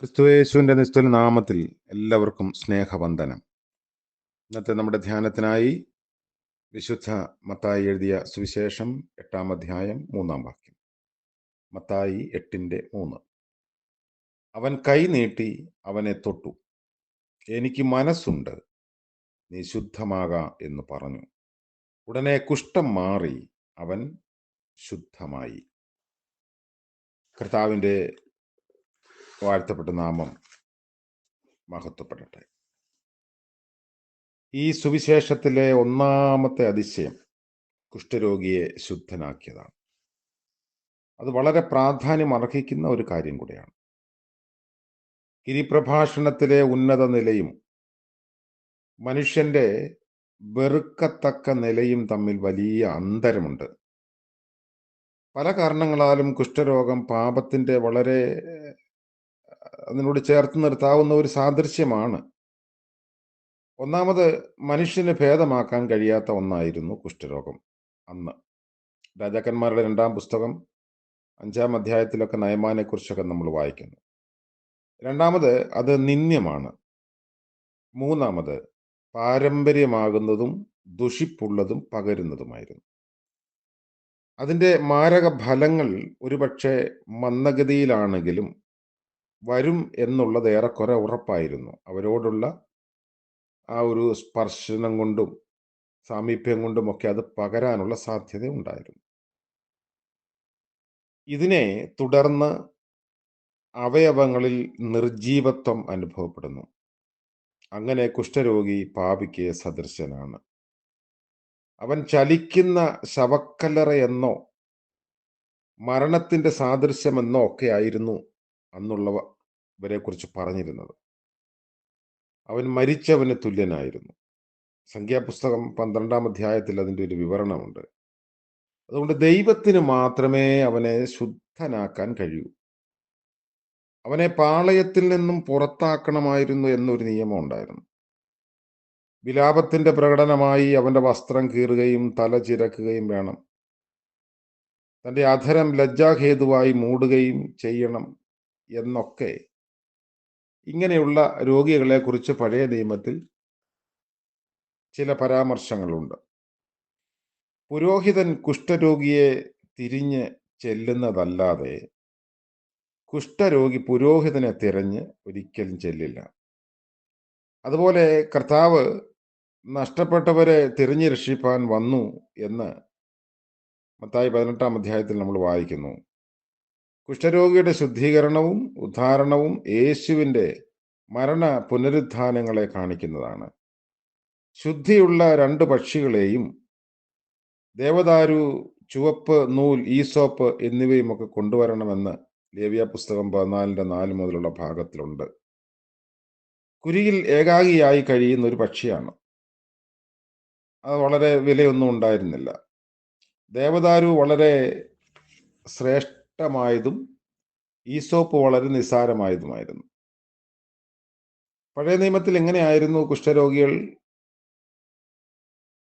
ക്രിസ്തുയേശുവിൻ്റെ നിസ്തുല നാമത്തിൽ എല്ലാവർക്കും സ്നേഹവന്ദനം. ഇന്നത്തെ നമ്മുടെ ധ്യാനത്തിനായി വിശുദ്ധ മത്തായി എഴുതിയ സുവിശേഷം 8-ാം അധ്യായം 3-ാം വാക്യം. മത്തായി 8:3. അവൻ കൈ നീട്ടി അവനെ തൊട്ടു. എനിക്ക് മനസ്സുണ്ട്, നീ ശുദ്ധമാക എന്ന് പറഞ്ഞു. ഉടനെ കുഷ്ഠം മാറി അവൻ ശുദ്ധമായി. കർത്താവിൻ്റെ വാഴ്ത്തപ്പെട്ട നാമം മഹത്വപ്പെടട്ടെ. ഈ സുവിശേഷത്തിലെ ഒന്നാമത്തെ അതിശയം കുഷ്ഠരോഗിയെ ശുദ്ധനാക്കിയതാണ്. അത് വളരെ പ്രാധാന്യം അർഹിക്കുന്ന ഒരു കാര്യം കൂടിയാണ്. ഗിരിപ്രഭാഷണത്തിലെ ഉന്നത നിലയും മനുഷ്യന്റെ വെറുക്കത്തക്ക നിലയും തമ്മിൽ വലിയ അന്തരമുണ്ട്. പല കാരണങ്ങളാലും കുഷ്ഠരോഗം പാപത്തിന്റെ വളരെ അതിനോട് ചേർത്ത് നിർത്താവുന്ന ഒരു സാദൃശ്യമാണ്. ഒന്നാമത്, മനുഷ്യന് ഭേദമാക്കാൻ കഴിയാത്ത ഒന്നായിരുന്നു കുഷ്ഠരോഗം അന്ന്. രാജാക്കന്മാരുടെ 2-ാം പുസ്തകം 5-ാം അധ്യായത്തിലൊക്കെ നയമാനെ കുറിച്ചൊക്കെ നമ്മൾ വായിക്കുന്നു. രണ്ടാമത്, അത് നിന്ദ്യമാണ്. മൂന്നാമത്, പാരമ്പര്യമാകുന്നതും ദുഷിപ്പുള്ളതും പകരുന്നതുമായിരുന്നു. അതിൻ്റെ മാരക ഫലങ്ങൾ ഒരുപക്ഷെ മന്ദഗതിയിലാണെങ്കിലും വരും എന്നുള്ളത് ഏറെക്കുറെ ഉറപ്പായിരുന്നു. അവരോടുള്ള ആ ഒരു സ്പർശനം കൊണ്ടും സാമീപ്യം കൊണ്ടുമൊക്കെ അത് പകരാനുള്ള സാധ്യത ഉണ്ടായിരുന്നു. ഇതിനെ തുടർന്ന് അവയവങ്ങളിൽ നിർജീവത്വം അനുഭവപ്പെടുന്നു. അങ്ങനെ കുഷ്ഠരോഗി പാപിക്ക് സദൃശനാണ്. അവൻ ചലിക്കുന്ന ശവക്കല്ലറയെന്നോ മരണത്തിന്റെ സാദൃശ്യമെന്നോ ഒക്കെ ആയിരുന്നു അന്നുള്ളവരെ കുറിച്ച് പറഞ്ഞിരുന്നത്. അവൻ മരിച്ചവന് തുല്യനായിരുന്നു. സംഖ്യാപുസ്തകം 12-ാം അധ്യായത്തിൽ അതിൻ്റെ ഒരു വിവരണമുണ്ട്. അതുകൊണ്ട് ദൈവത്തിന് മാത്രമേ അവനെ ശുദ്ധനാക്കാൻ കഴിയൂ. അവനെ പാളയത്തിൽ നിന്നും പുറത്താക്കണമായിരുന്നു എന്നൊരു നിയമം ഉണ്ടായിരുന്നു. വിലാപത്തിന്റെ പ്രകടനമായി അവന്റെ വസ്ത്രം കീറുകയും തല ചിരക്കുകയും വേണം. തന്റെ അധരം ലജ്ജാഹേതുവായി മൂടുകയും ചെയ്യണം എന്നൊക്കെ ഇങ്ങനെയുള്ള രോഗികളെ കുറിച്ച് പഴയ നിയമത്തിൽ ചില പരാമർശങ്ങളുണ്ട്. പുരോഹിതൻ കുഷ്ഠരോഗിയെ തിരിഞ്ഞ് ചെല്ലുന്നതല്ലാതെ കുഷ്ഠരോഗി പുരോഹിതനെ തിരഞ്ഞ് ഒരിക്കലും ചെല്ലില്ല. അതുപോലെ കർത്താവ് നഷ്ടപ്പെട്ടവരെ തിരിഞ്ഞ് രക്ഷിപ്പാൻ വന്നു എന്ന് മത്തായി 18-ാം അധ്യായത്തിൽ നമ്മൾ വായിക്കുന്നു. കുഷ്ഠരോഗിയുടെ ശുദ്ധീകരണവും ഉദ്ധാരണവും യേശുവിൻ്റെ മരണ പുനരുത്ഥാനങ്ങളെ കാണിക്കുന്നതാണ്. ശുദ്ധിയുള്ള 2 പക്ഷികളെയും ദേവദാരു, ചുവപ്പ് നൂൽ, ഈസോപ്പ് എന്നിവയുമൊക്കെ കൊണ്ടുവരണമെന്ന് ലേവ്യ പുസ്തകം 14:4 മുതലുള്ള ഭാഗത്തിലുണ്ട്. കുരിയിൽ ഏകാഗിയായി കഴിയുന്ന ഒരു പക്ഷിയാണ്. അത് വളരെ വിലയൊന്നും ഉണ്ടായിരുന്നില്ല. ദേവദാരു വളരെ ശ്രേഷ്ഠമായതും ഈസോപ്പ് വളരെ നിസ്സാരമായതുമായിരുന്നു. പഴയ നിയമത്തിൽ എങ്ങനെയായിരുന്നു കുഷ്ഠരോഗികൾ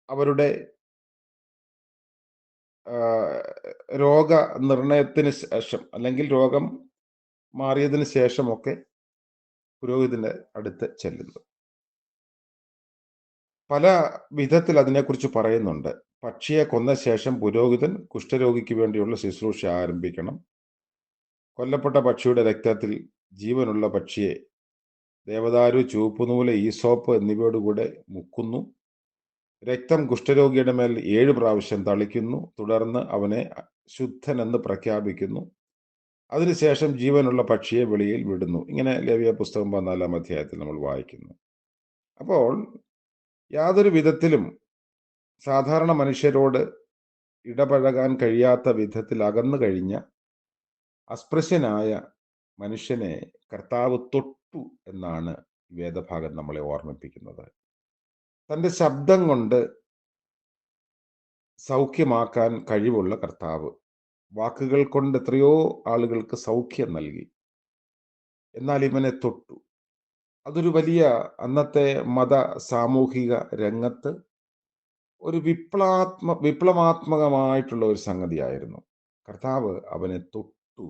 അവരുടെ രോഗനിർണയത്തിന് ശേഷം അല്ലെങ്കിൽ രോഗം മാറിയതിന് ശേഷമൊക്കെ പുരോഹിതന്റെ അടുത്ത് ചെല്ലുന്നത്? പല വിധത്തിൽ അതിനെക്കുറിച്ച് പറയുന്നുണ്ട്. പക്ഷിയെ കൊന്ന ശേഷം പുരോഹിതൻ കുഷ്ഠരോഗിക്ക് വേണ്ടിയുള്ള ശുശ്രൂഷ ആരംഭിക്കണം. കൊല്ലപ്പെട്ട പക്ഷിയുടെ രക്തത്തിൽ ജീവനുള്ള പക്ഷിയെ ദേവദാരു, ചുവപ്പുനൂല്, ഈസോപ്പ് എന്നിവയോടുകൂടെ മുക്കുന്നു. രക്തം കുഷ്ഠരോഗിയുടെ മേൽ 7 പ്രാവശ്യം തളിക്കുന്നു. തുടർന്ന് അവനെ ശുദ്ധനെന്ന് പ്രഖ്യാപിക്കുന്നു. അതിനുശേഷം ജീവനുള്ള പക്ഷിയെ വെളിയിൽ വിടുന്നു. ഇങ്ങനെ ലേവ്യ പുസ്തകം 14-ാം അധ്യായത്തിൽ നമ്മൾ വായിക്കുന്നു. അപ്പോൾ യാതൊരു വിധത്തിലും സാധാരണ മനുഷ്യരോട് ഇടപഴകാൻ കഴിയാത്ത വിധത്തിൽ അകന്നു കഴിഞ്ഞ അസ്പൃശ്യനായ മനുഷ്യനെ കർത്താവ് തൊട്ടു എന്നാണ് വേദഭാഗം നമ്മളെ ഓർമ്മിപ്പിക്കുന്നത്. തൻ്റെ ശബ്ദം കൊണ്ട് സൗഖ്യമാക്കാൻ കഴിവുള്ള കർത്താവ് വാക്കുകൾ കൊണ്ട് എത്രയോ ആളുകൾക്ക് സൗഖ്യം നൽകി. എന്നാൽ ഇവനെ തൊട്ടു. അതൊരു വലിയ അന്നത്തെ മത സാമൂഹിക രംഗത്ത് ഒരു വിപ്ലവാത്മകമായിട്ടുള്ള ഒരു സംഗതിയായിരുന്നു. കർത്താവ് അവനെ തൊട്ടു.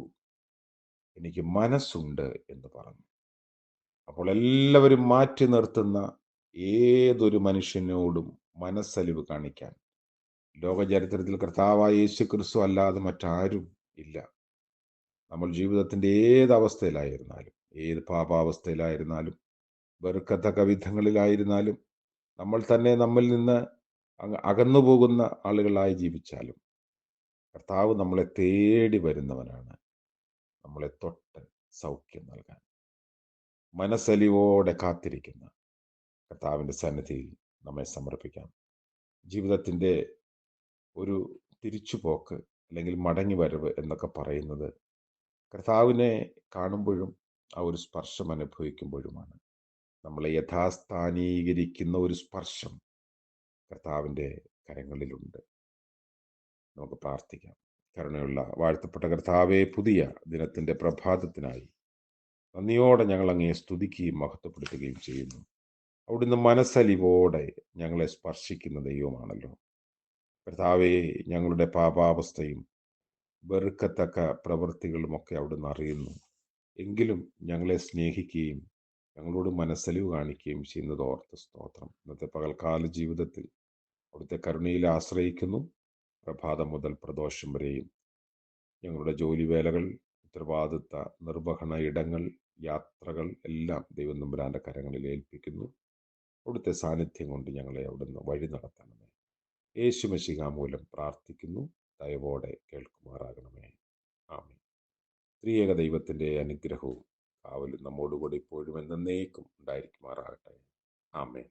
എനിക്ക് മനസ്സുണ്ട് എന്ന് പറഞ്ഞു. അപ്പോൾ എല്ലാവരും മാറ്റി നിർത്തുന്ന ഏതൊരു മനുഷ്യനോടും മനസ്സലിവ് കാണിക്കാൻ ലോകചരിത്രത്തിൽ കർത്താവായ യേശു ക്രിസ്തു അല്ലാതെ മറ്റാരും ഇല്ല. നമ്മൾ ജീവിതത്തിൻ്റെ ഏത് അവസ്ഥയിലായിരുന്നാലും, ഏത് പാപാവസ്ഥയിലായിരുന്നാലും, വെറുക്കത്തക്ക വിധങ്ങളിലായിരുന്നാലും, നമ്മൾ തന്നെ നമ്മിൽ നിന്ന് അകന്നു പോകുന്ന ആളുകളായി ജീവിച്ചാലും കർത്താവ് നമ്മളെ തേടി വരുന്നവനാണ്. നമ്മളെ തൊട്ട് സൗഖ്യം നൽകാൻ മനസ്സലിവോടെ കാത്തിരിക്കുന്ന കർത്താവിൻ്റെ സന്നിധിയിൽ നമ്മെ സമർപ്പിക്കാം. ജീവിതത്തിൻ്റെ ഒരു തിരിച്ചുപോക്ക് അല്ലെങ്കിൽ മടങ്ങി വരവ് എന്നൊക്കെ പറയുന്നത് കർത്താവിനെ കാണുമ്പോഴും ആ ഒരു സ്പർശം അനുഭവിക്കുമ്പോഴുമാണ്. നമ്മളെ യഥാസ്ഥാനീകരിക്കുന്ന ഒരു സ്പർശം കർത്താവിൻ്റെ കരങ്ങളിലുണ്ട്. നമുക്ക് പ്രാർത്ഥിക്കാം. കരുണയുള്ള വാഴ്ത്തപ്പെട്ട കർത്താവെ, പുതിയ ദിനത്തിൻ്റെ പ്രഭാതത്തിനായി നന്ദിയോടെ ഞങ്ങൾ അങ്ങയെ സ്തുതിക്കുകയും മഹത്വപ്പെടുത്തുകയും ചെയ്യുന്നു. അവിടുന്ന് മനസ്സലിവോടെ ഞങ്ങളെ സ്പർശിക്കുന്ന ദൈവമാണല്ലോ. കർത്താവെ, ഞങ്ങളുടെ പാപാവസ്ഥയും വെറുക്കത്തക്ക പ്രവൃത്തികളുമൊക്കെ അവിടുന്ന് അറിയുന്നു. എങ്കിലും ഞങ്ങളെ സ്നേഹിക്കുകയും ഞങ്ങളോട് മനസ്സലിവ് കാണിക്കുകയും ചെയ്യുന്നത് ഓർത്ത് സ്തോത്രം. ഇന്നത്തെ പകൽക്കാല ജീവിതത്തിൽ അവിടുത്തെ കരുണയിൽ ആശ്രയിക്കുന്നു. പ്രഭാതം മുതൽ പ്രദോഷം വരെയും ഞങ്ങളുടെ ജോലിവേലകൾ, ഉത്തരവാദിത്ത നിർവഹണ ഇടങ്ങൾ, യാത്രകൾ എല്ലാം ദൈവം തമ്പുരാൻ്റെ കരങ്ങളിൽ ഏൽപ്പിക്കുന്നു. അവിടുത്തെ സാന്നിധ്യം കൊണ്ട് ഞങ്ങളെ അവിടുന്ന് വഴി നടത്തണമേ. യേശു മശിഹാ മൂലം പ്രാർത്ഥിക്കുന്നു. ദയവോടെ കേൾക്കുമാറാകണമേ. ആമേൻ. ത്രിയേക ദൈവത്തിൻ്റെ അനുഗ്രഹവും കാവലും നമ്മോടുകൂടി ഇപ്പോഴും എന്നേക്കും ഉണ്ടായിരിക്കുമാറാകട്ടെ. ആമേൻ.